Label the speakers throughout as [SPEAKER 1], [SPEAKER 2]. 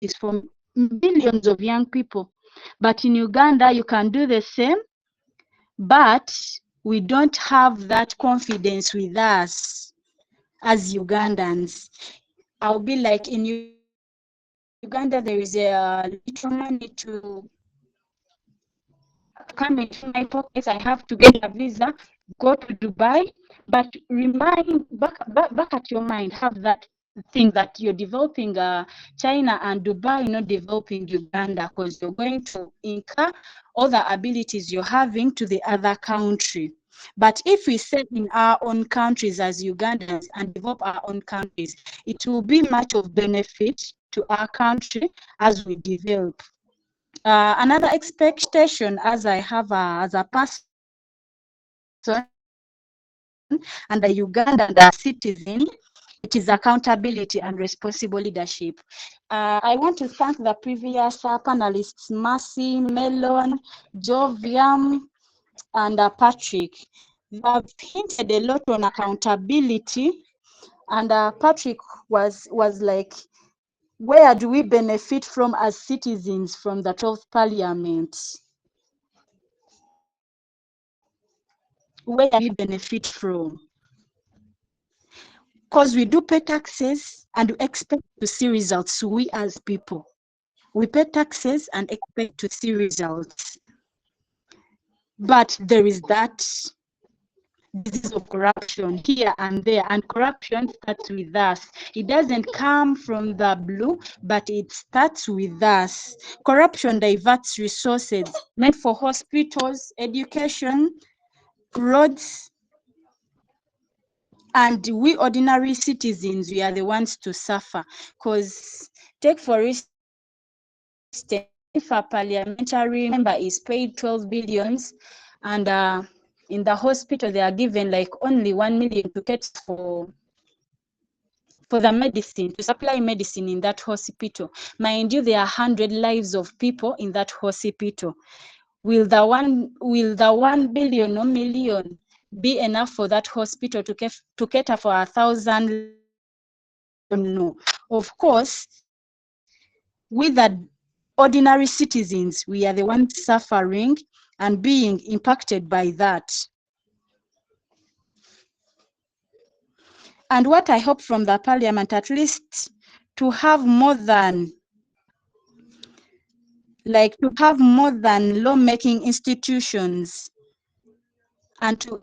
[SPEAKER 1] opportunities for millions of young people. But in Uganda, you can do the same, but we don't have that confidence with us as Ugandans. I'll be like, in Uganda, there is a little money to come into my pockets. I have to get a visa, go to Dubai, but remind back at your mind, have that thing that you're developing China and Dubai, not developing Uganda, because you're going to incur all the abilities you're having to the other country. But if we set in our own countries as Ugandans and develop our own countries, it will be much of benefit to our country as we develop. Another expectation as I have as a person and a Ugandan citizen, it is accountability and responsible leadership. I want to thank the previous panelists, Mercy, Melon, Joviam, and Patrick. They have hinted a lot on accountability, and Patrick was like, where do we benefit from as citizens from the 12th Parliament? Where do we benefit from? Because we do pay taxes and we expect to see results. We as people, we pay taxes and expect to see results. But there is that disease of corruption here and there, and corruption starts with us. It doesn't come from the blue, but it starts with us. Corruption diverts resources meant for hospitals, education, roads, and we ordinary citizens, we are the ones to suffer. Because take for instance, if a parliamentary member is paid 12 billions and in the hospital they are given like only 1 million to get for the medicine, to supply medicine in that hospital. Mind you, there are 100 lives of people in that hospital. Will the 1 billion or million be enough for that hospital to cater for 1,000? No. Of course, with the ordinary citizens, we are the ones suffering and being impacted by that. And what I hope from the parliament, at least to have more than lawmaking institutions and to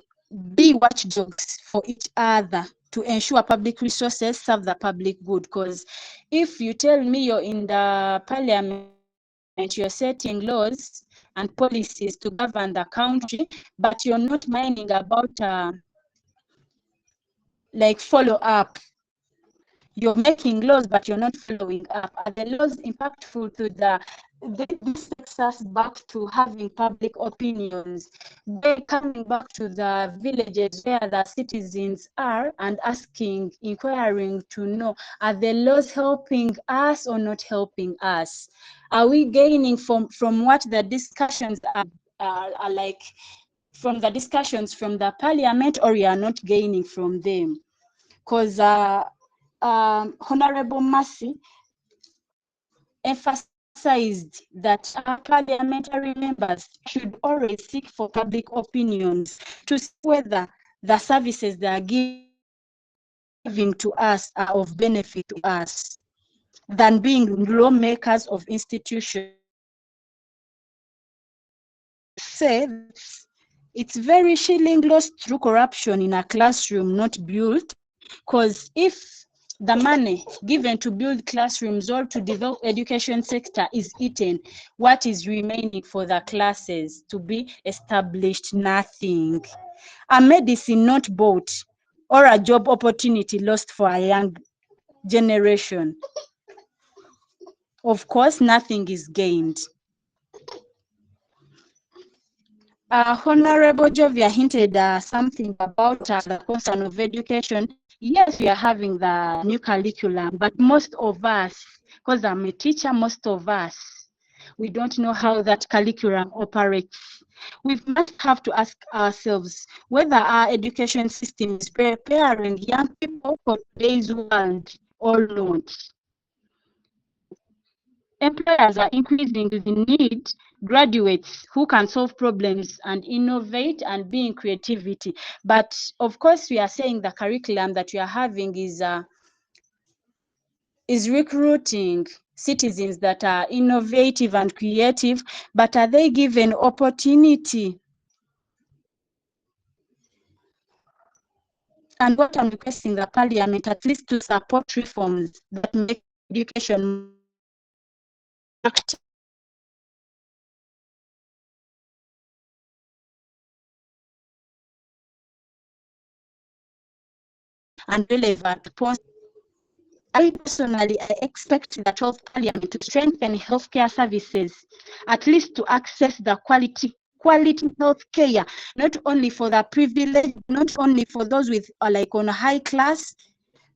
[SPEAKER 1] be watchdogs for each other to ensure public resources serve the public good. Because if you tell me you're in the parliament, you're setting laws and policies to govern the country, but you're not minding about follow up. You're making laws, but you're not following up. Are the laws impactful to this takes us back to having public opinions. They're coming back to the villages where the citizens are and asking, inquiring to know, are the laws helping us or not helping us? Are we gaining from what the discussions are like, from the discussions from the parliament, or we are not gaining from them? Because Honorable Mercy emphasized that our parliamentary members should always seek for public opinions to see whether the services they are giving to us are of benefit to us, than being lawmakers of institutions. Say it's very shilling lost through corruption in a classroom not built, because if the money given to build classrooms or to develop education sector is eaten, what is remaining for the classes to be established? Nothing. A medicine not bought or a job opportunity lost for a young generation. Of course, nothing is gained. Honorable Jovia hinted something about the concern of education. Yes, we are having the new curriculum, but most of us, because I'm a teacher, most of us, we don't know how that curriculum operates. We might have to ask ourselves whether our education system is preparing young people for today's world or not. employers are increasing the need graduates who can solve problems and innovate and be in creativity. But of course, we are saying the curriculum that we are having is recruiting citizens that are innovative and creative, but are they given opportunity? And what I'm requesting the parliament at least to support reforms that make education active and relevant. I personally, I expect the 12th Parliament to strengthen healthcare services, at least to access the quality healthcare, not only for the privileged, not only for those with like on a high class,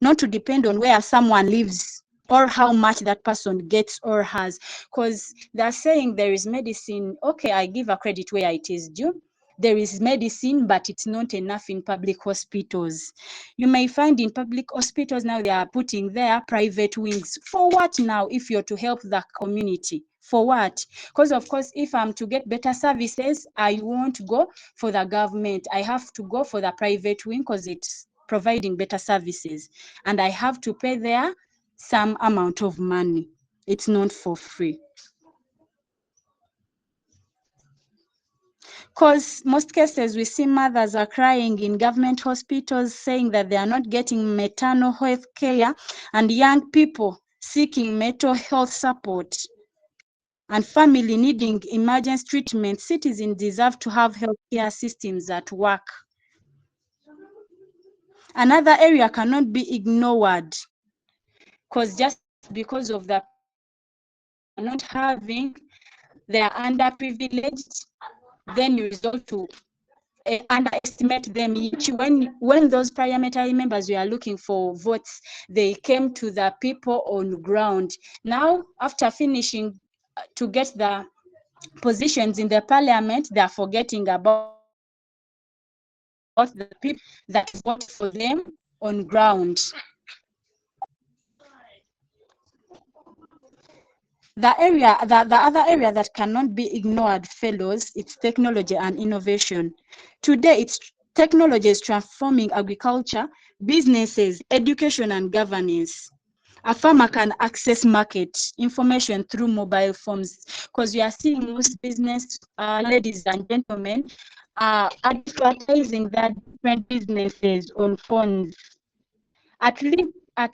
[SPEAKER 1] not to depend on where someone lives or how much that person gets or has, because they're saying there is medicine. Okay, I give a credit where it is due. There is medicine, but it's not enough in public hospitals. You may find in public hospitals now they are putting their private wings. For what now if you're to help the community? For what? Because of course, if I'm to get better services, I won't go for the government. I have to go for the private wing because it's providing better services. And I have to pay there some amount of money. It's not for free. Because most cases we see mothers are crying in government hospitals saying that they are not getting maternal health care, and young people seeking mental health support and family needing emergency treatment. Citizens deserve to have healthcare systems that work. Another area cannot be ignored, because just because of the not having, they are underprivileged, then you resort to underestimate them. When those parliamentary members were looking for votes, they came to the people on ground. Now, after finishing to get the positions in the parliament, they are forgetting about the people that vote for them on ground. The other area that cannot be ignored, fellows, it's technology and innovation. Today, technology is transforming agriculture, businesses, education, and governance. A farmer can access market information through mobile phones, because we are seeing most business ladies and gentlemen advertising their different businesses on phones. At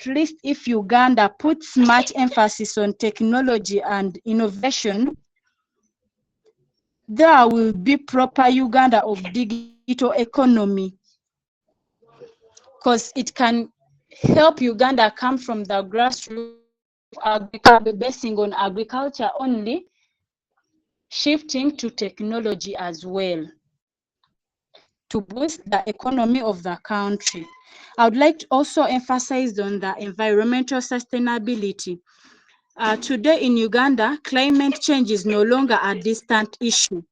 [SPEAKER 1] least if Uganda puts much emphasis on technology and innovation, there will be proper Uganda of digital economy, because it can help Uganda come from the grassroots basing on agriculture only, shifting to technology as well to boost the economy of the country. I would like to also emphasize on the environmental sustainability. Today in Uganda, climate change is no longer a distant issue.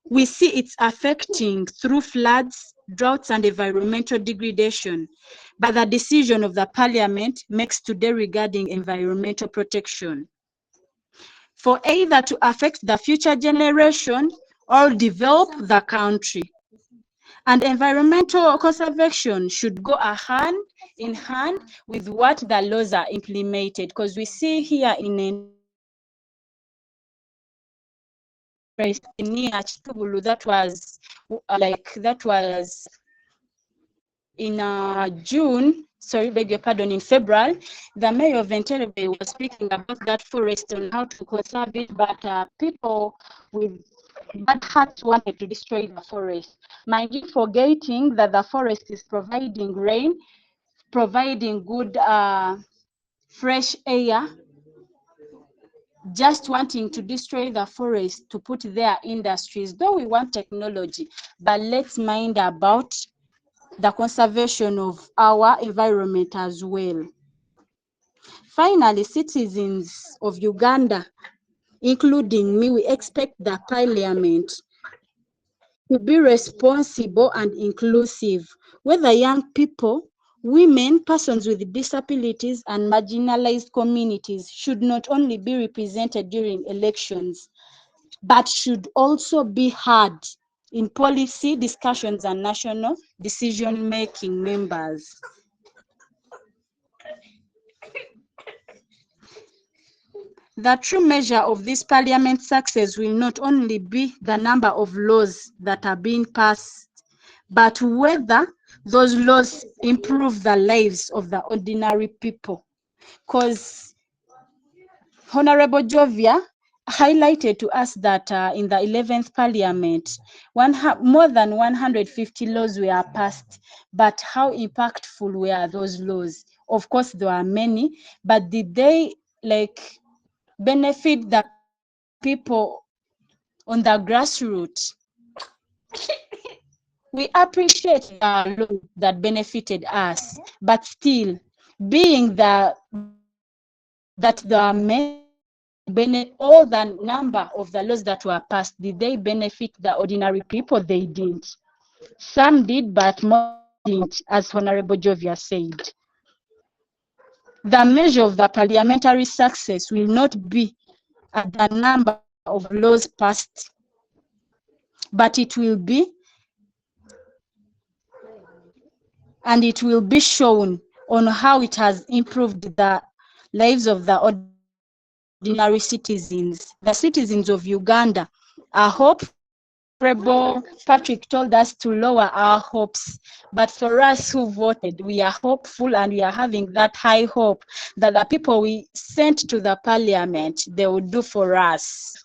[SPEAKER 1] We see it's affecting through floods, droughts, and environmental degradation. But the decision of the parliament makes today regarding environmental protection, for either to affect the future generation or develop the country. And environmental conservation should go hand in hand with what the laws are implemented, because we see here in near Chitubulu, that was in June, sorry, beg your pardon, in February, the mayor of Entebbe was speaking about that forest and how to conserve it, but people with bad hearts wanted to destroy the forest. Mind you, forgetting that the forest is providing rain, providing good fresh air, just wanting to destroy the forest to put their industries. Though we want technology, but let's mind about the conservation of our environment as well. Finally, citizens of Uganda, including me, we expect the parliament to be responsible and inclusive, whether young people Women, persons with disabilities, and marginalized communities should not only be represented during elections, but should also be heard in policy discussions and national decision-making members. The true measure of this parliament success will not only be the number of laws that are being passed, but whether those laws improve the lives of the ordinary people. Because Honorable Jovia highlighted to us that in the 11th Parliament, more than 150 laws were passed, but how impactful were those laws? Of course, there are many, but did they benefit the people on the grassroots? We appreciate the law that benefited us, but still, being that there are many laws that all the number of the laws that were passed, did they benefit the ordinary people? They didn't. Some did, but most didn't, as Honorable Jovia said. The measure of the parliamentary success will not be at the number of laws passed, but it will be, and it will be shown on how it has improved the lives of the ordinary citizens. The citizens of Uganda are hopeful. Honorable Patrick told us to lower our hopes, but for us who voted, we are hopeful and we are having that high hope that the people we sent to the parliament, they will do for us.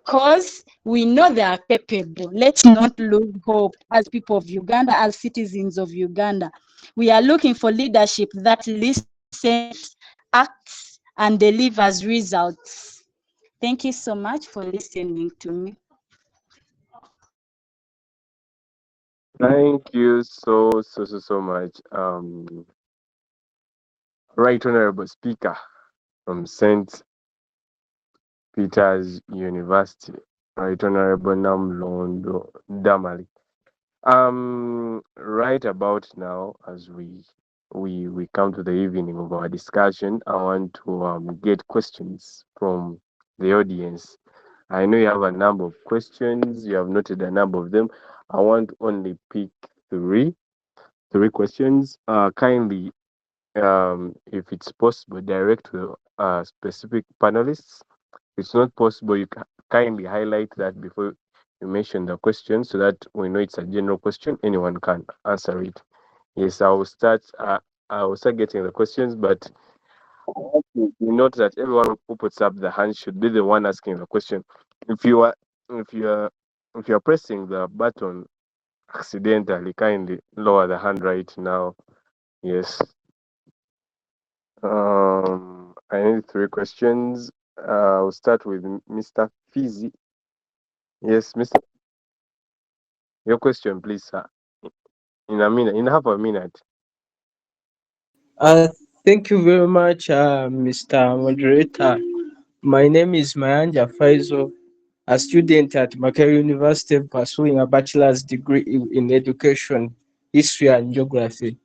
[SPEAKER 1] Because we know they are capable. Let's not lose hope as people of Uganda, as citizens of Uganda. We are looking for leadership that listens, acts, and delivers results. Thank you so much for listening to me.
[SPEAKER 2] Thank you so much. Right Honorable Speaker from St. Peter's University, Right Honorable Namlondo Damali. Right about now, as we come to the evening of our discussion, I want to get questions from the audience. I know you have a number of questions. You have noted a number of them. I want to only pick three questions. Kindly, if it's possible, direct to specific panelists. If it's not possible, you can kindly highlight that before you mention the question so that we know it's a general question. Anyone can answer it. Yes, I will start. I will start getting the questions, but you note that everyone who puts up the hand should be the one asking the question. If you are, if you are, if you are pressing the button accidentally, kindly lower the hand right now. Yes. I need three questions. I'll start with Mr. Fizzy. Yes, Mr. Your question, please, sir. In a minute, in half a minute.
[SPEAKER 3] Thank you very much, Mr. Moderator. My name is Mayanja Faizo, a student at Makerere University pursuing a bachelor's degree in education, history, and geography.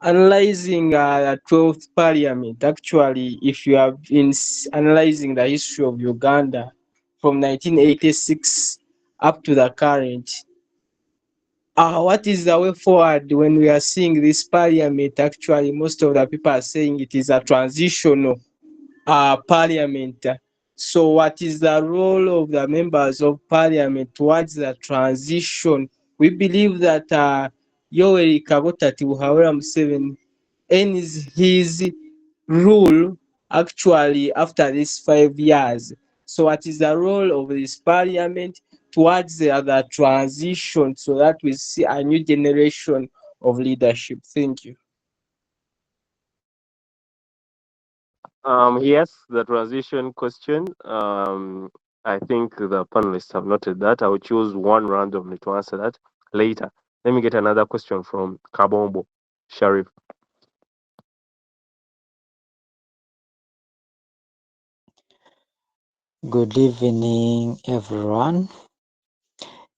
[SPEAKER 3] Analyzing the 12th parliament, actually, if you have been analyzing the history of Uganda from 1986 up to the current, what is the way forward when we are seeing this parliament? Actually, most of the people are saying it is a transitional parliament. So, what is the role of the members of parliament towards the transition? We believe that Yoweri Kabotati Muhawera Museveni ends his rule actually after these 5 years. So, what is the role of this parliament towards the transition so that we see a new generation of leadership? Thank you.
[SPEAKER 2] Yes, the transition question. I think the panelists have noted that. I will choose one randomly to answer that later. Let me get another question from Kabombo Sharif.
[SPEAKER 4] Good evening, everyone.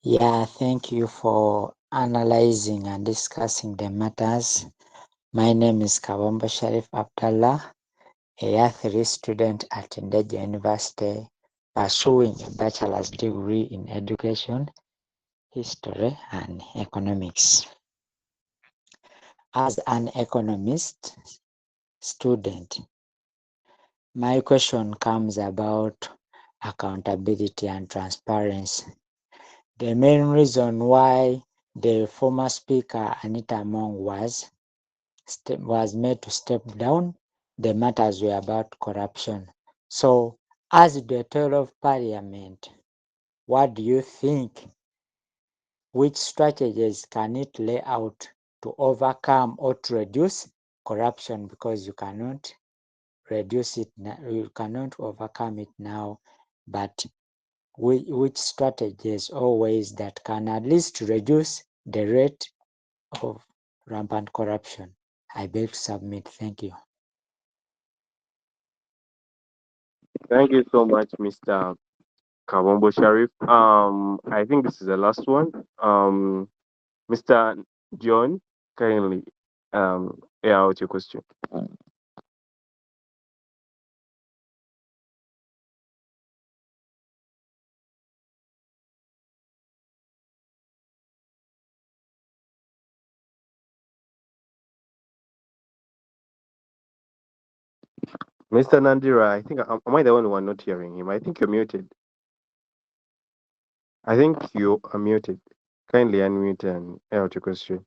[SPEAKER 4] Yeah, thank you for analyzing and discussing the matters. My name is Kabombo Sharif Abdallah, a year 3 student at Ndeje University, pursuing a bachelor's degree in education, history, and economics. As an economist student, my question comes about accountability and transparency. The main reason why the former speaker Anita Among was made to step down, the matters were about corruption. So, as the Director of Parliament, what do you think? Which strategies can it lay out to overcome or to reduce corruption? Because you cannot reduce it now, you cannot overcome it now, but which strategies or ways that can at least reduce the rate of rampant corruption? I beg to submit. Thank you.
[SPEAKER 2] Thank you so much, Mr. Kabombo Sharif. I think this is the last one. Mr. John, kindly air out your question. Mr. Nandira, I think am I the only one not hearing him? I think you're muted. I think you are muted. Kindly unmute and air out your question.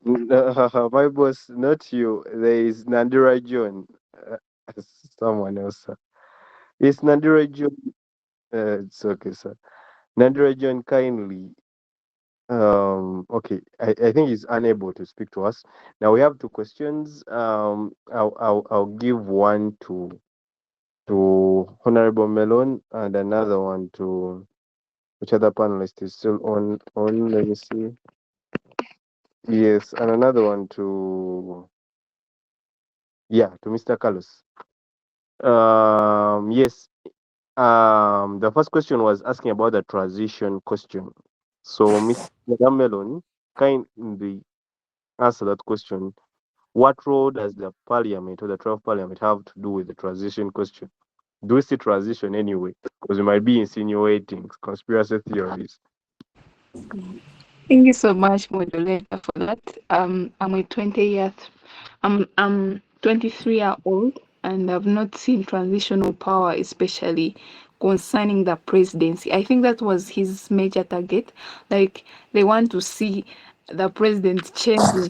[SPEAKER 2] My boss, not you. There is Nandira John. Uh, Someone else. Sir. It's Nandira John. It's okay, sir. Nandira John, kindly. Okay, I think he's unable to speak to us. Now we have two questions. I'll give one to Honorable Melon and another one to which other panelist is still on. Let me see. Yes, and another one to Mr. Carlos. Yes. The first question was asking about the transition question. So, Mr. Melon, kindly answer that question. What role does the parliament or the 12th parliament have to do with the transition question? Do we see transition anyway? Because we might be insinuating conspiracy theories.
[SPEAKER 5] Thank you so much, moderator, for that. I'm a 23-year-old, and I've not seen transitional power, especially concerning the presidency. I think that was his major target. Like, they want to see the president changing.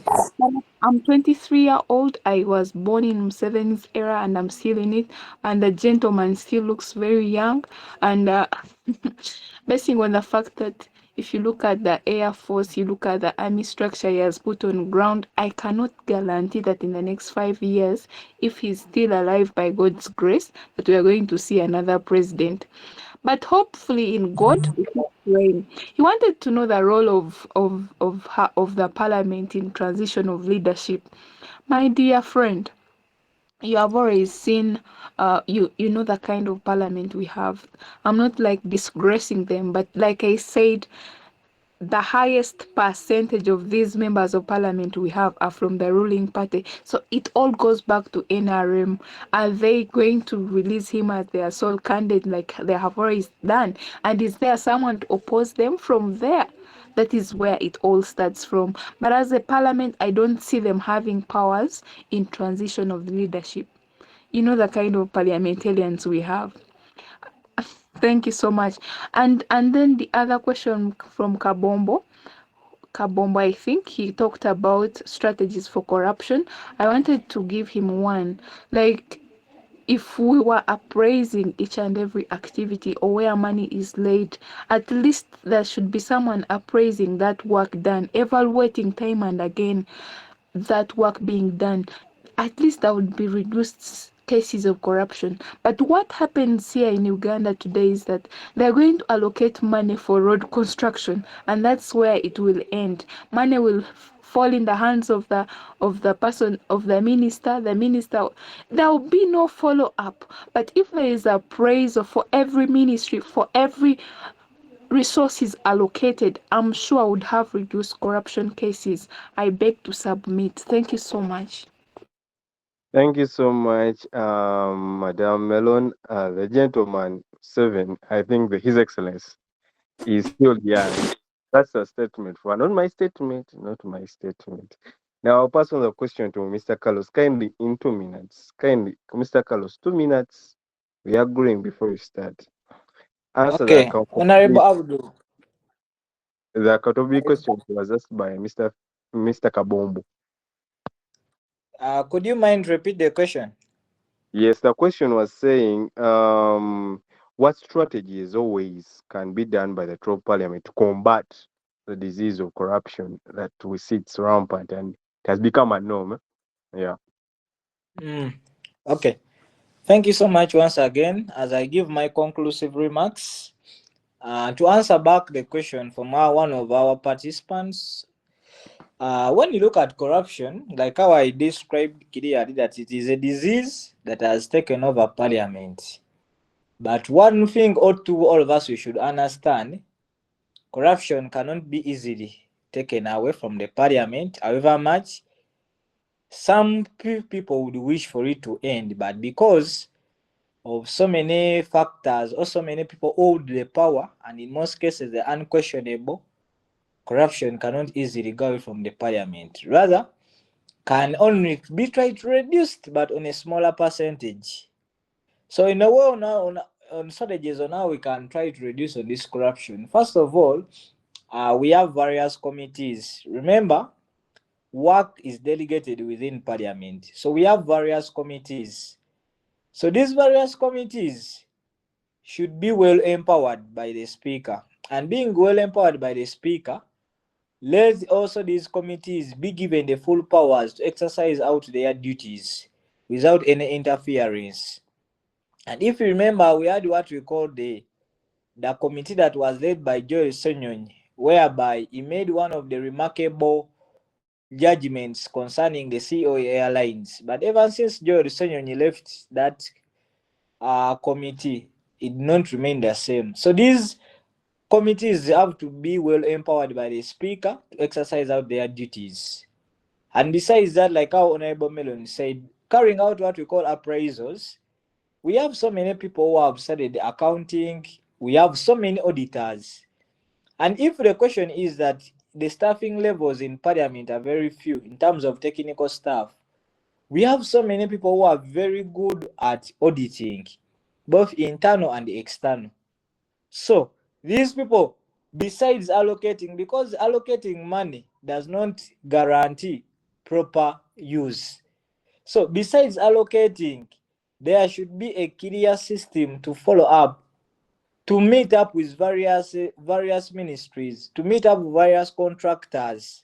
[SPEAKER 5] I'm 23-year-old. I was born in Museveni's era, and I'm still in it. And the gentleman still looks very young. And basing on the fact that if you look at the Air Force, you look at the army structure he has put on ground, I cannot guarantee that in the next 5 years, if he's still alive by God's grace, that we are going to see another president. But hopefully in God, we keep praying. He wanted to know the role of the parliament in transition of leadership. My dear friend, you have already seen you know the kind of parliament we have. I'm not like disgracing them, but like I said, the highest percentage of these members of parliament we have are from the ruling party. So it all goes back to NRM. Are they going to release him as their sole candidate like they have already done? And is there someone to oppose them from there? That is where it all starts from. But as a parliament, I don't see them having powers in transition of leadership. You know the kind of parliamentarians we have. Thank you so much. And then the other question from Kabombo, I think he talked about strategies for corruption. I wanted to give him one. Like, if we were appraising each and every activity or where money is laid, at least there should be someone appraising that work done, evaluating time and again that work being done. At least that would be reduced cases of corruption. But what happens here in Uganda today is that they're going to allocate money for road construction, and that's where it will end. Money will fall in the hands of the person, of the minister. The minister, there will be no follow up. But if there is a praise for every ministry, for every resources allocated, I'm sure I would have reduced corruption cases. I beg to submit. Thank you so much.
[SPEAKER 2] Thank you so much, Madam Melon. The gentleman, Seven, I think His Excellency is still young. That's a statement for not my statement, not my statement. Now I'll pass on the question to Mr. Carlos. Kindly in 2 minutes. Kindly, Mr. Carlos, 2 minutes. We are agreeing before we start. Answer
[SPEAKER 6] Okay, Honorable Abdu.
[SPEAKER 2] the accountability question was asked by Mr. Kabombo.
[SPEAKER 6] Could you mind repeat the question?
[SPEAKER 2] Yes, the question was saying, what strategies always can be done by the Troll Parliament to combat the disease of corruption that we see it's rampant and it has become a norm? Yeah.
[SPEAKER 6] Okay. Thank you so much once again. As I give my conclusive remarks, to answer back the question from one of our participants, when you look at corruption, like how I described clearly, that it is a disease that has taken over Parliament. But one thing or two, all of us we should understand, corruption cannot be easily taken away from the Parliament, however much some people would wish for it to end, but because of so many factors or so many people hold the power, and in most cases the unquestionable, corruption cannot easily go away from the Parliament. Rather, can only be tried to reduce, but on a smaller percentage. So in a way, now on strategies on how we can try to reduce on this corruption. First of all, we have various committees. Remember, work is delegated within Parliament. So we have various committees. So these various committees should be well empowered by the Speaker. And being well empowered by the Speaker, let also these committees be given the full powers to exercise out their duties without any interference. And if you remember, we had what we call the committee that was led by Joel Senyonyi, whereby he made one of the remarkable judgments concerning the COA Airlines. But ever since Joel Senyonyi left that committee, it did not remain the same. So these committees have to be well empowered by the Speaker to exercise out their duties. And besides that, like our Honorable Melon said, carrying out what we call appraisals, we have so many people who have studied accounting, we have so many auditors. And if the question is that the staffing levels in Parliament are very few in terms of technical staff, we have so many people who are very good at auditing, both internal and external. So these people, besides allocating, because allocating money does not guarantee proper use. So besides allocating, there should be a clear system to follow up, to meet up with various ministries, to meet up with various contractors,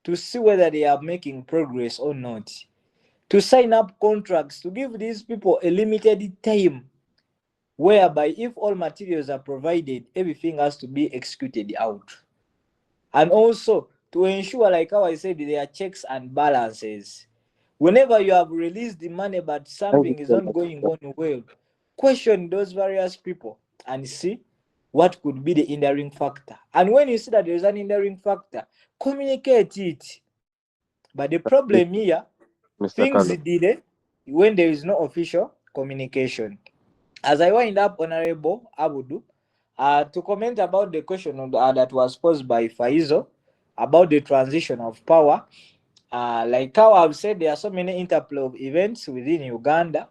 [SPEAKER 6] to see whether they are making progress or not, to sign up contracts, to give these people a limited time whereby if all materials are provided, everything has to be executed out. And also to ensure, like how I said, there are checks and balances. Whenever you have released the money but
[SPEAKER 2] Thank you
[SPEAKER 6] something is
[SPEAKER 2] so
[SPEAKER 6] not
[SPEAKER 2] much.
[SPEAKER 6] going on well, question those various people and see what could be the hindering factor. And when you see that there is an hindering factor, communicate it. But the problem here,
[SPEAKER 2] Mr.
[SPEAKER 6] things
[SPEAKER 2] Carlos.
[SPEAKER 6] delay when there is no official communication. As I wind up, Honorable Abudu, to comment about the question that was posed by Faizo about the transition of power, like how I've said, there are so many interplay of events within Uganda,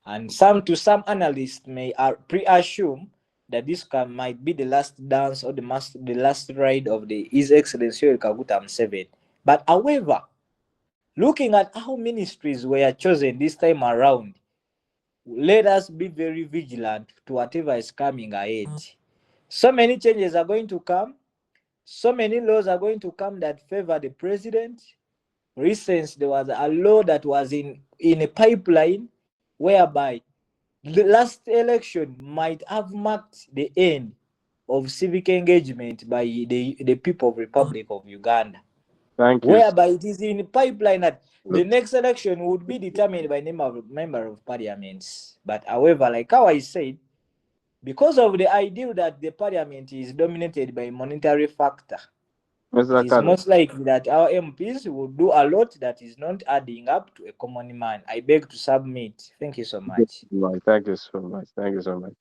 [SPEAKER 6] and some analysts may pre-assume that this might be the last dance or the last ride of His Excellency Yoweri Kaguta Museveni. But however, looking at how ministries were chosen this time around, let us be very vigilant to whatever is coming ahead. So many changes are going to come. So many laws are going to come that favor the president. For instance, there was a law that was in a pipeline whereby the last election might have marked the end of civic engagement by the people of Republic of Uganda,
[SPEAKER 2] Thank you.
[SPEAKER 6] whereby it is in pipeline that the next election would be determined by name of member of parliaments. But however, like how I said, because of the idea that the parliament is dominated by monetary factor,
[SPEAKER 2] Mr.
[SPEAKER 6] it is
[SPEAKER 2] Carlos.
[SPEAKER 6] most likely that our MPs will do a lot that is not adding up to a common man. I beg to submit. Thank you so much.
[SPEAKER 2] Thank you so much. Thank you so much.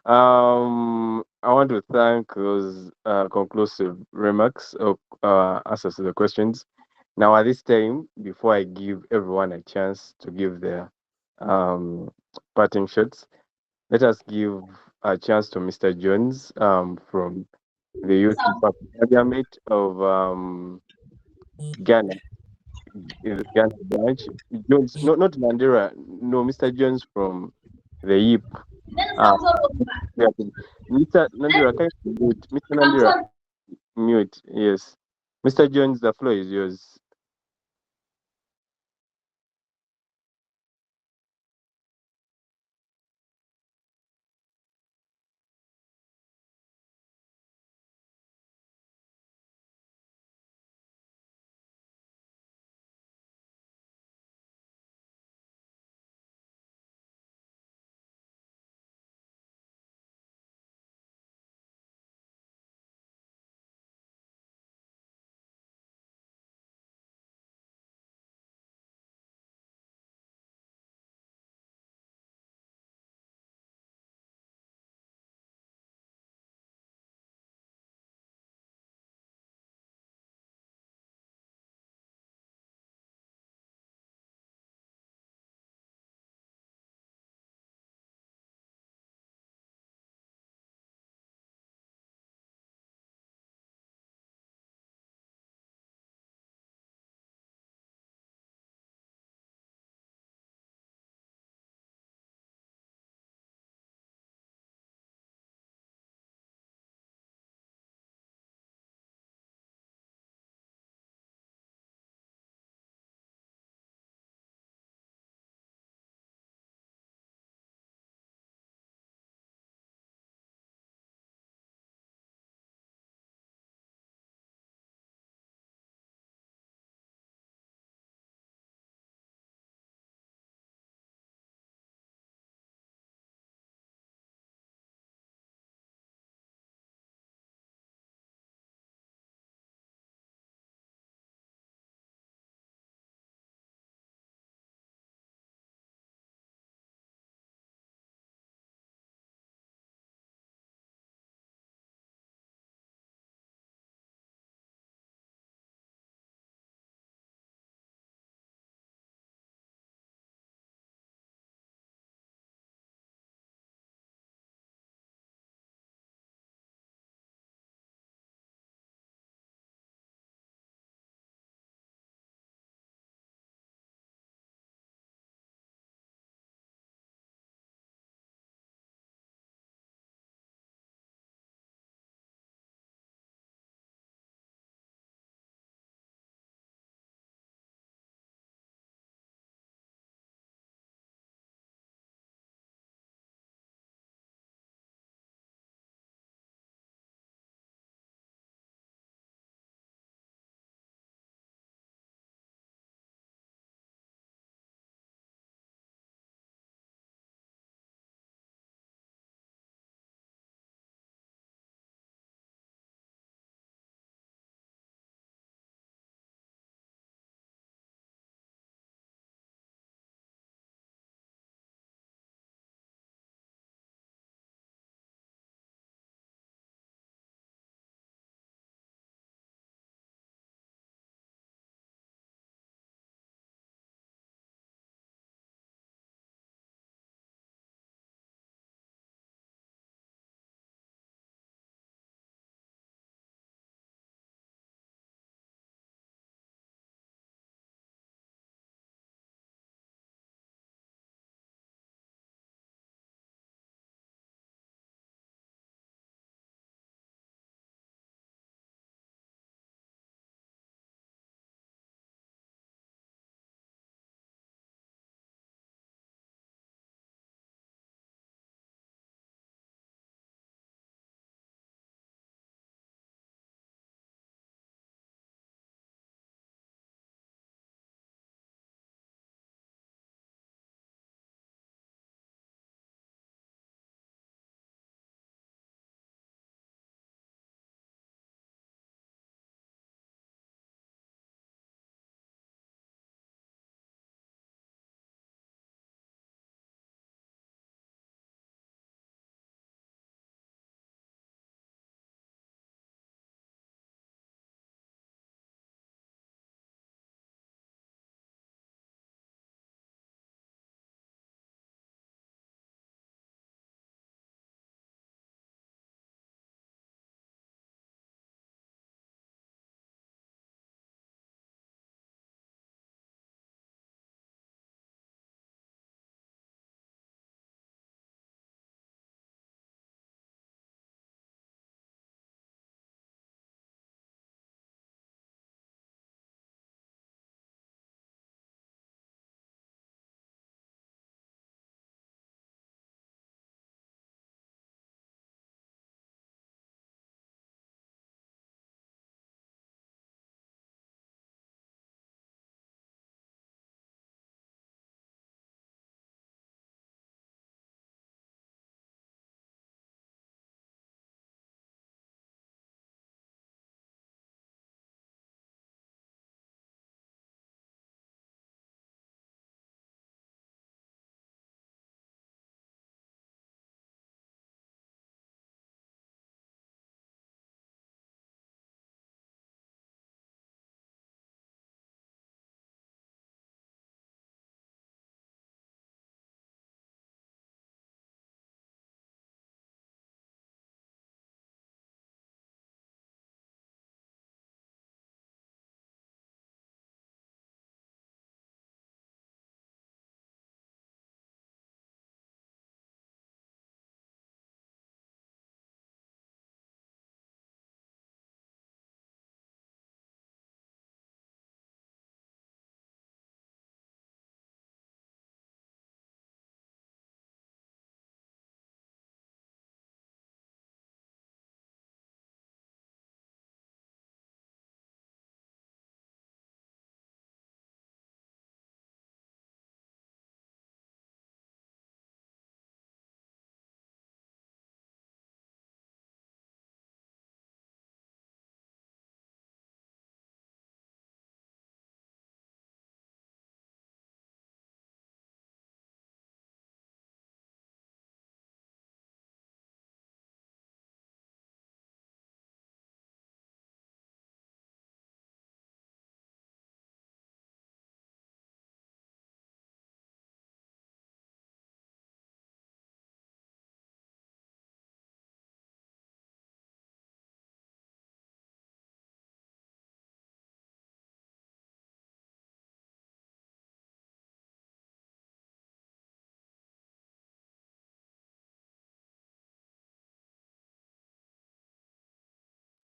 [SPEAKER 2] I want to thank those conclusive remarks or answers to the questions. Now, at this time, before I give everyone a chance to give their um, parting shots, let us give a chance to Mr. Jones from the Youth Parliament of Ghana, Ghana branch. Jones, not Mandela, no, Mr. Jones from the YIP. Uh, yeah, Mr. Nandira, can you mute? Mr. Nandira, mute. Yes. Mr. Jones, the floor is yours.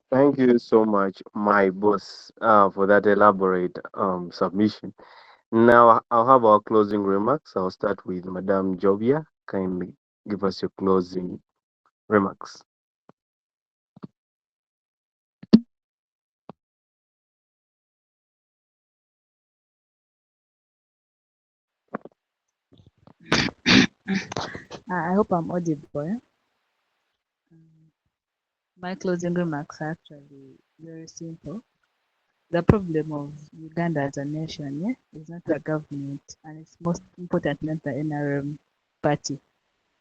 [SPEAKER 2] Thank you so much, my boss, for that elaborate submission. Now I'll have our closing remarks. I'll start with Madame Jovia. Kindly give us your closing remarks.
[SPEAKER 7] I hope I'm audible. My closing remarks are actually very simple. The problem of Uganda as a nation, is not the government, and it's most important not the NRM party.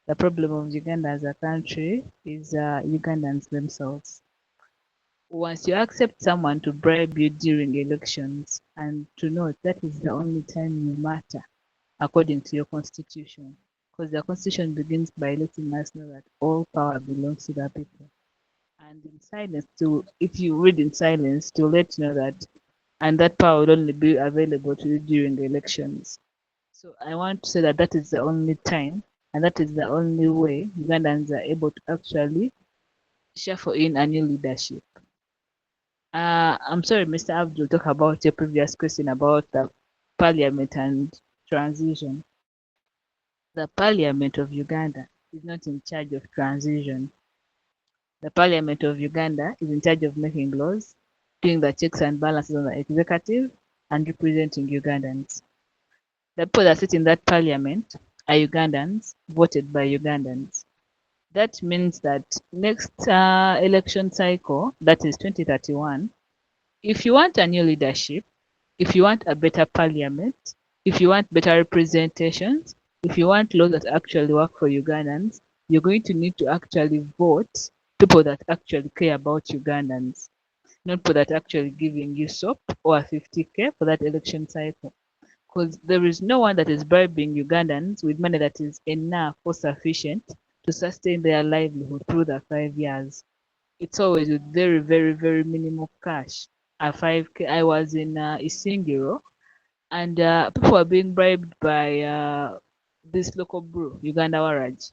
[SPEAKER 7] The problem of Uganda as a country is Ugandans themselves. Once you accept someone to bribe you during elections, and to note that is the only time you matter, according to your constitution, because the constitution begins by letting us know that all power belongs to the people. And in silence, to if you read in silence, to let you know that, and that power will only be available to you during the elections. So I want to say that that is the only time, and that is the only way Ugandans are able to actually shuffle in a new leadership. I'm sorry, Mr. Abdul, talk about your previous question about the parliament and transition. The parliament of Uganda is not in charge of transition. The parliament of Uganda is in charge of making laws, doing the checks and balances on the executive, and representing Ugandans. The people that sit in that parliament are Ugandans, voted by Ugandans. That means that next election cycle, that is 2031, if you want a new leadership, if you want a better parliament, if you want better representations, if you want laws that actually work for Ugandans, you're going to need to actually vote people that actually care about Ugandans, not people that actually giving you soap or 50K for that election cycle. Because there is no one that is bribing Ugandans with money that is enough or sufficient to sustain their livelihood through the 5 years. It's always with very, very, very minimal cash. At 5K, I was in Isingiro, and people were being bribed by this local brew, Uganda Waraj.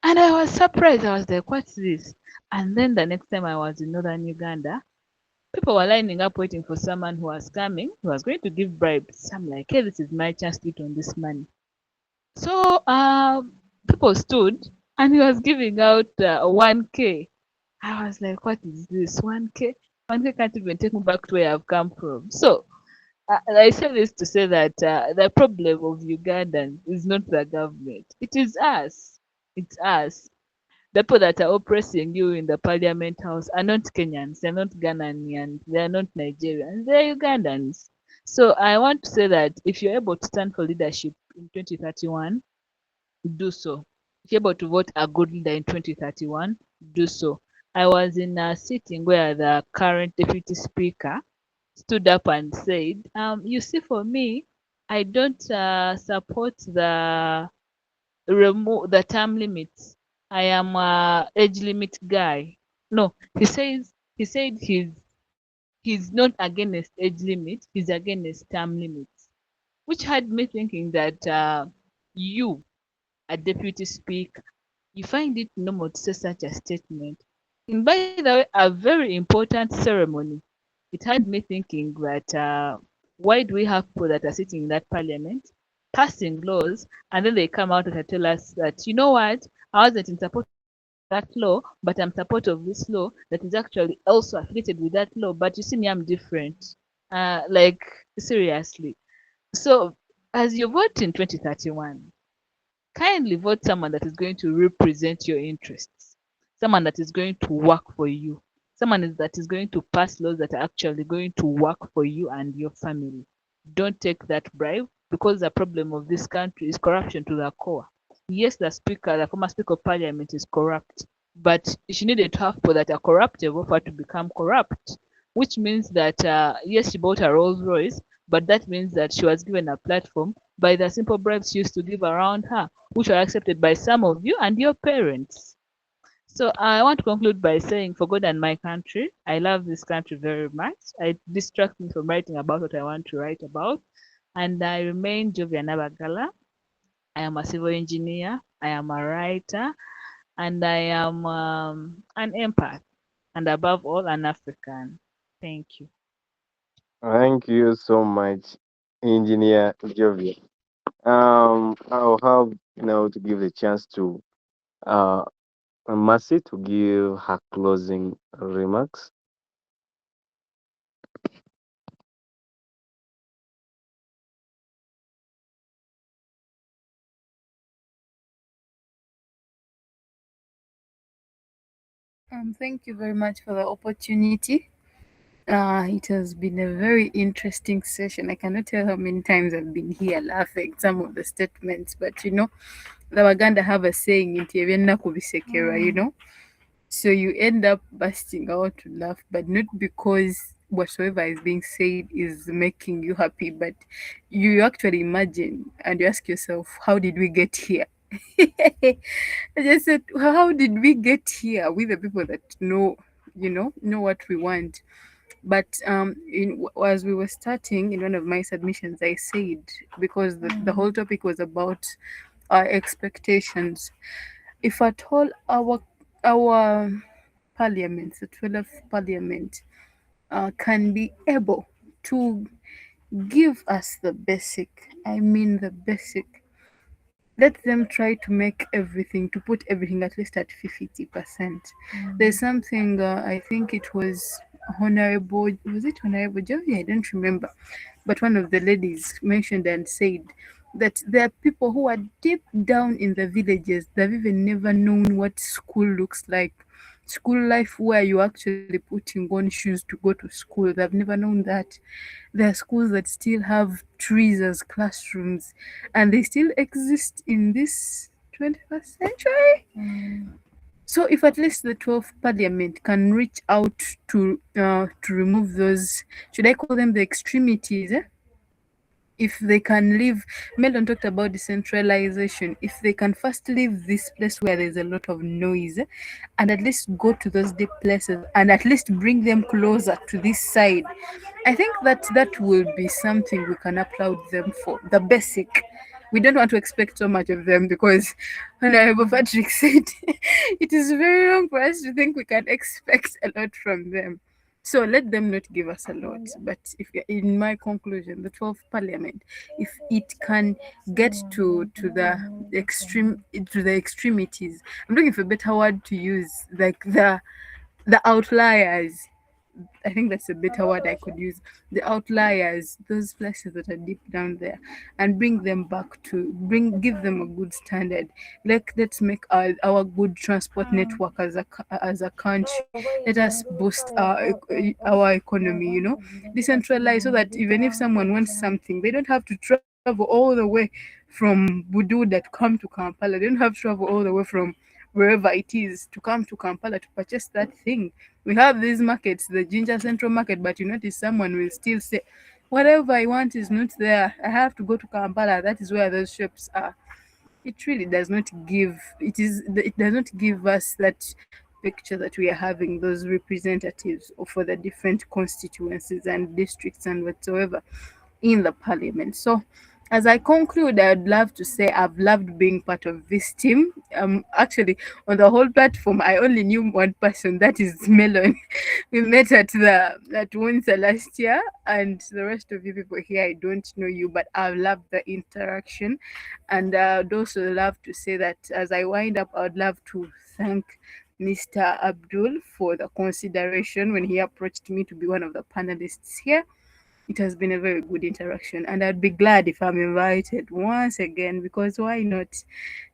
[SPEAKER 7] And I was surprised. I was like, what's this? And then the next time I was in northern Uganda, people were lining up waiting for someone who was coming, who was going to give bribes. I'm like, hey, this is my chance to eat on this money. So people stood, and he was giving out 1K. I was like, what is this? 1K? 1K can't even take me back to where I've come from. So I say this to say that the problem of Ugandans is not the government. It is us. It's us. The people that are oppressing you in the parliament house are not Kenyans, they're not Ghanaians, they're not Nigerians, they're Ugandans. So I want to say that if you're able to stand for leadership in 2031, do so. If you're able to vote a good leader in 2031, do so. I was in a sitting where the current deputy speaker stood up and said, you see, for me, I don't support the remove the term limits. I am a age limit guy. No, he said he's not against age limit. He's against term limits, which had me thinking that you, a deputy speaker, you find it normal to say such a statement. And by the way, a very important ceremony. It had me thinking that why do we have people that are sitting in that parliament passing laws, and then they come out and tell us that, you know what, I wasn't in support of that law, but I'm support of this law that is actually also affiliated with that law. But you see me, I'm different. Like, seriously. So as you vote in 2031, kindly vote someone that is going to represent your interests, someone that is going to work for you, that is going to pass laws that are actually going to work for you and your family. Don't take that bribe, because the problem of this country is corruption to the core. Yes, the former speaker of parliament is corrupt, but she needed to have people that are corruptible for her to become corrupt, which means that yes, she bought a Rolls Royce, but that means that she was given a platform by the simple bribes she used to give around her, which were accepted by some of you and your parents. So I want to conclude by saying, for God and my country, I love this country very much. It distracts me from writing about what I want to write about. And I remain Joviana Bagala. I am a civil engineer. I am a writer. And I am an empath. and above all, an African. Thank you.
[SPEAKER 2] Thank you so much, Engineer Jovial. I'll have now to give the chance to uh Mercy to give her closing remarks.
[SPEAKER 5] Thank you very much for the opportunity. It has been a very interesting session. I cannot tell how many times I've been here laughing some of the statements, but the Waganda have a saying in Tievena kubisekera. So you end up bursting out to laugh, but not because whatsoever is being said is making you happy, but you actually imagine and you ask yourself, how did we get here? I just said, how did we get here with the people that know what we want? But as we were starting in one of my submissions, I said, because the whole topic was about our expectations. If at all our parliament, the 12th parliament, can be able to give us the basic, I mean the basic, let them try to make everything, to put everything at least at 50%. There's something, I think it was it Honorable Joey? I don't remember. But one of the ladies mentioned and said that there are people who are deep down in the villages. They've even never known what school looks like. School life where you're actually putting on shoes to go to school. They've never known that. There are schools that still have trees as classrooms, and they still exist in this 21st century. So, if at least the 12th Parliament can reach out to remove those, should I call them the extremities? If they can leave, Melon talked about decentralization. If they can first leave this place where there's a lot of noise and at least go to those deep places and at least bring them closer to this side, I think that will be something we can applaud them for. The basic. We don't want to expect so much of them because Honorable Patrick said it is very wrong for us to think we can expect a lot from them. So let them not give us a lot. But if in my conclusion, the 12th Parliament, if it can get to the extremities, I'm looking for a better word to use, like the outliers. I think that's a better word I could use. The outliers, those places that are deep down there, and bring them back give them a good standard. Let's make our good transport network as a country. Let us boost our economy. Decentralize so that even if someone wants something, they don't have to travel all the way from Budu that come to Kampala. They don't have to travel all the way from wherever it is to come to Kampala to purchase that thing. We have these markets, the Ginger Central Market, but you notice someone will still say, whatever I want is not there. I have to go to Kampala. That is where those shops are. It really does not give. It does not give us that picture that we are having those representatives for the different constituencies and districts and whatsoever in the parliament. So, as I conclude, I'd love to say I've loved being part of this team. Actually, on the whole platform, I only knew one person, that is Melon. We met at Windsor last year, and the rest of you people here, I don't know you, but I've loved the interaction. And I'd also love to say that as I wind up, I'd love to thank Mr. Abdul for the consideration when he approached me to be one of the panelists here. It has been a very good interaction, and I'd be glad if I'm invited once again, because why not?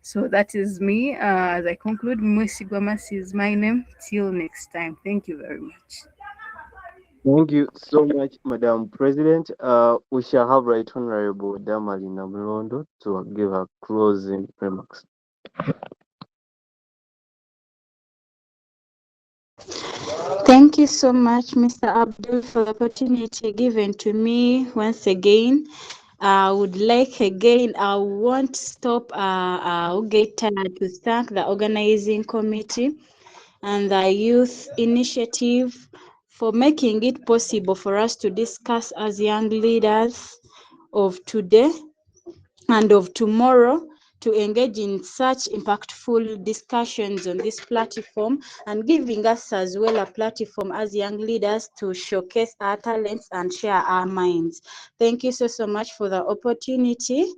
[SPEAKER 5] So that is me. As I conclude, Musigwamasi is my name. Till next time, thank you very much.
[SPEAKER 2] Thank you so much, Madam President. We shall have Right Honorable Damali Namlondo to give her closing remarks.
[SPEAKER 1] Thank you so much, Mr. Abdul, for the opportunity given to me once again. I would like again, I won't stop to thank the organizing committee and the youth initiative for making it possible for us to discuss as young leaders of today and of tomorrow to engage in such impactful discussions on this platform and giving us as well a platform as young leaders to showcase our talents and share our minds. Thank you so much for the opportunity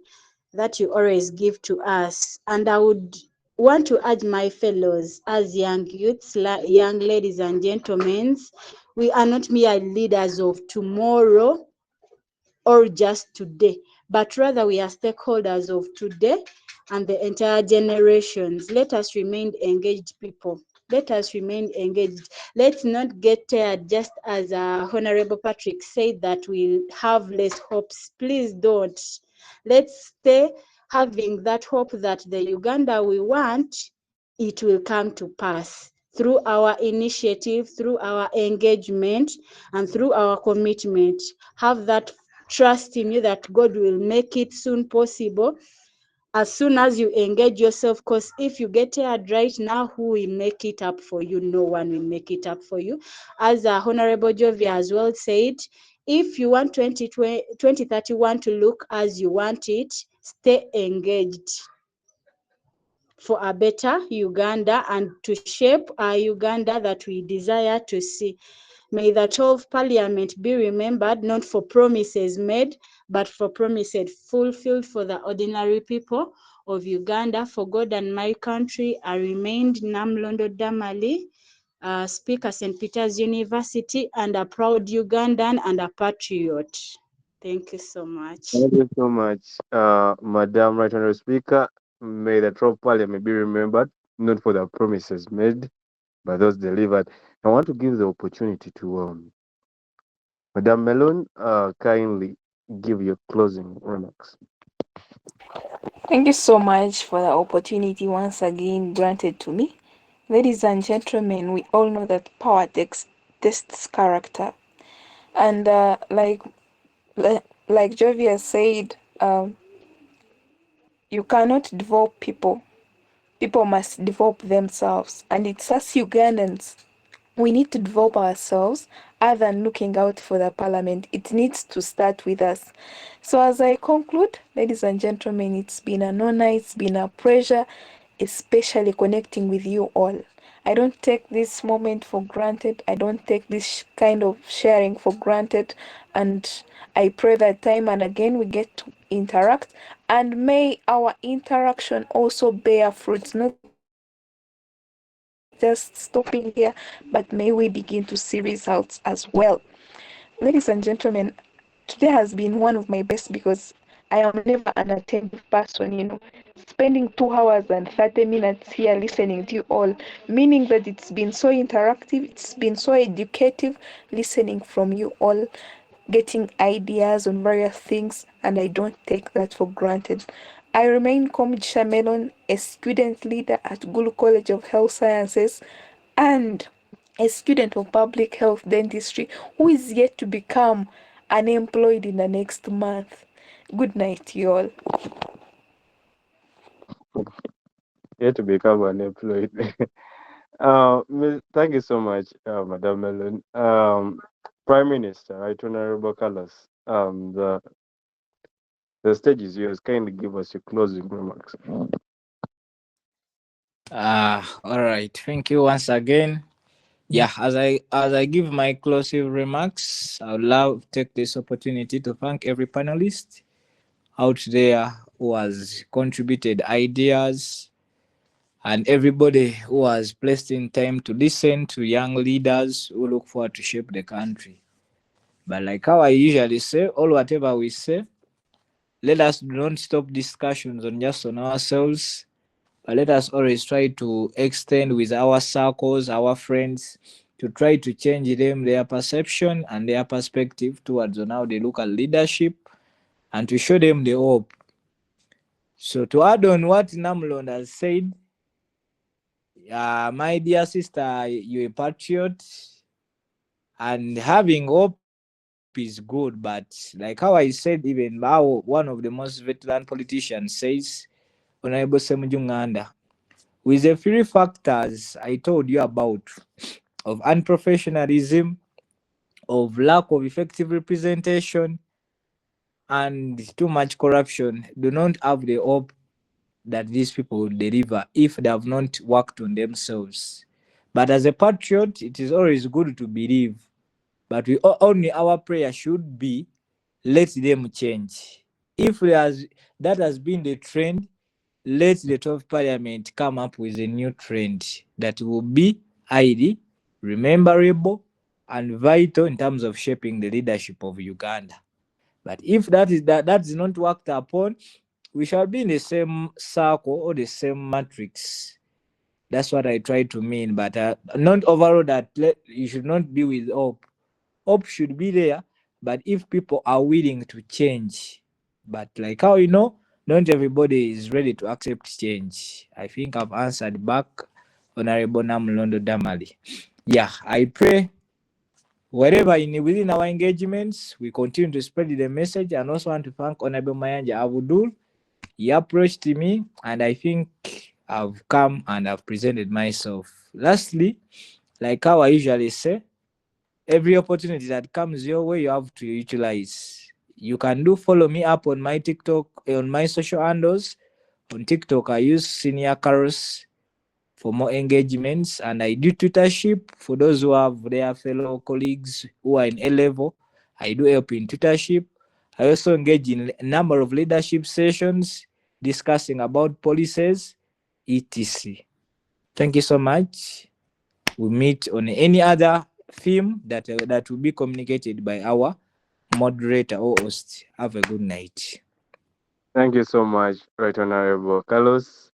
[SPEAKER 1] that you always give to us. And I would want to urge my fellows as young youths, young ladies and gentlemen, we are not mere leaders of tomorrow or just today, but rather we are stakeholders of today and the entire generations. Let us remain engaged people. Let us remain engaged. Let's not get tired, just as Honorable Patrick said that we have less hopes. Please don't. Let's stay having that hope that the Uganda we want, it will come to pass through our initiative, through our engagement, and through our commitment. Have that trust in you that God will make it soon possible as soon as you engage yourself, because if you get tired right now, who will make it up for you? No one will make it up for you. As Honorable Jovia as well said, if you want 2031 to look as you want it, stay engaged for a better Uganda and to shape a Uganda that we desire to see. May the 12th Parliament be remembered not for promises made, but for promises fulfilled for the ordinary people of Uganda. For God and my country, I remained Namlondo Damali, Speaker St. Peter's University, and a proud Ugandan and a patriot. Thank you so much.
[SPEAKER 2] Thank you so much, Madam Right Honorable Speaker. May the 12th Parliament be remembered not for the promises made, but those delivered. I want to give the opportunity to Madam Melon, kindly give your closing remarks.
[SPEAKER 5] Thank you so much for the opportunity once again granted to me. Ladies and gentlemen, we all know that power tests character. And like Jovia said, you cannot develop people. People must develop themselves. And it's us Ugandans. We need to develop ourselves other than looking out for the parliament. It needs to start with us. So as I conclude, ladies and gentlemen, it's been an honor, it's been a pleasure, especially connecting with you all. I don't take this moment for granted. I don't take this kind of sharing for granted. And I pray that time and again we get to interact. And may our interaction also bear fruits, not just stopping here, but may we begin to see results as well. Ladies and gentlemen, today has been one of my best because I am never an attentive person, spending 2 hours and 30 minutes here listening to you all, meaning that it's been so interactive, it's been so educative listening from you all, getting ideas on various things, and I don't take that for granted. I remain Komjisha Melon, a student leader at Gulu College of Health Sciences and a student of public health dentistry who is yet to become unemployed in the next month. Good night, you all.
[SPEAKER 2] Here to become unemployed. Thank you so much, Madam Melon. Prime Minister, Right Honorable Callas, the stage is yours. Kindly give us your closing remarks.
[SPEAKER 6] All right. Thank you once again. Yeah, as I give my closing remarks, I would love to take this opportunity to thank every panelist out there who has contributed ideas and everybody who has placed in time to listen to young leaders who look forward to shape the country. But like how I usually say, all whatever we say, let us not stop discussions on just on ourselves, but let us always try to extend with our circles, our friends, to try to change them, their perception and their perspective towards on how they look at leadership and to show them the hope. So to add on what Namlon has said, my dear sister, you're a patriot, and having hope is good. But like how I said, even how one of the most veteran politicians says, Honorable Semujunganda, with the three factors I told you about of unprofessionalism, of lack of effective representation, and too much corruption, do not have the hope that these people will deliver if they have not worked on themselves. But as a patriot, it is always good to believe. But only our prayer should be, let them change. If that has been the trend, let the 12th Parliament come up with a new trend that will be highly rememberable and vital in terms of shaping the leadership of Uganda. But if that is not worked upon, we shall be in the same circle or the same matrix. That's what I try to mean. But not overall that you should not be with hope. Hope should be there, but if people are willing to change. But like how not everybody is ready to accept change. I think I've answered back, Honorable Namlondo Damali. Yeah, I pray wherever within our engagements, we continue to spread the message, and also want to thank Honorable Mayanja Abudul. He approached me, and I think I've come and I've presented myself. Lastly, like how I usually say, every opportunity that comes your way, you have to utilize. You can follow me up on my TikTok, on my social handles. On TikTok, I use Senior Caros for more engagements, and I do tutorship for those who have their fellow colleagues who are in A level. I do help in tutorship. I also engage in a number of leadership sessions discussing about policies, etc. Thank you so much. We meet on any other theme that will be communicated by our moderator or host. Have a good night.
[SPEAKER 2] Thank you so much, Right Honorable Carlos.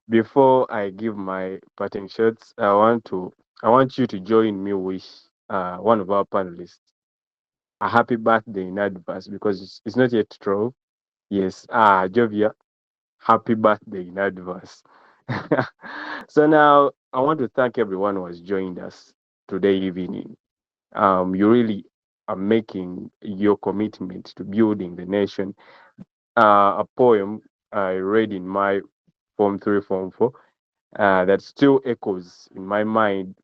[SPEAKER 2] Before I give my parting shots, I want you to join me wish one of our panelists a happy birthday in advance because it's not yet 12. Yes, Jovia, happy birthday in advance. So now I want to thank everyone who has joined us today evening. You really are making your commitment to building the nation. A poem I read in my Form 3, Form 4 that still echoes in my mind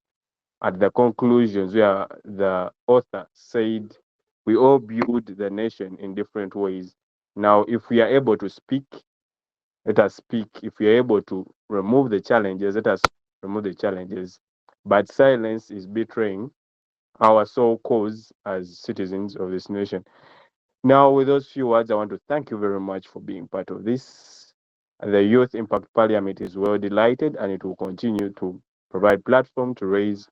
[SPEAKER 2] at the conclusions where the author said, we all build the nation in different ways. Now, if we are able to speak, let us speak. If we are able to remove the challenges, let us remove the challenges. But silence is betraying our sole cause as citizens of this nation. Now, with those few words, I want to thank you very much for being part of this. The Youth Impact Parliament is well delighted and it will continue to provide platform to raise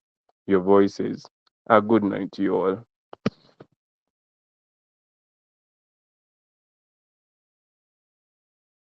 [SPEAKER 2] your voices. A good night to you all.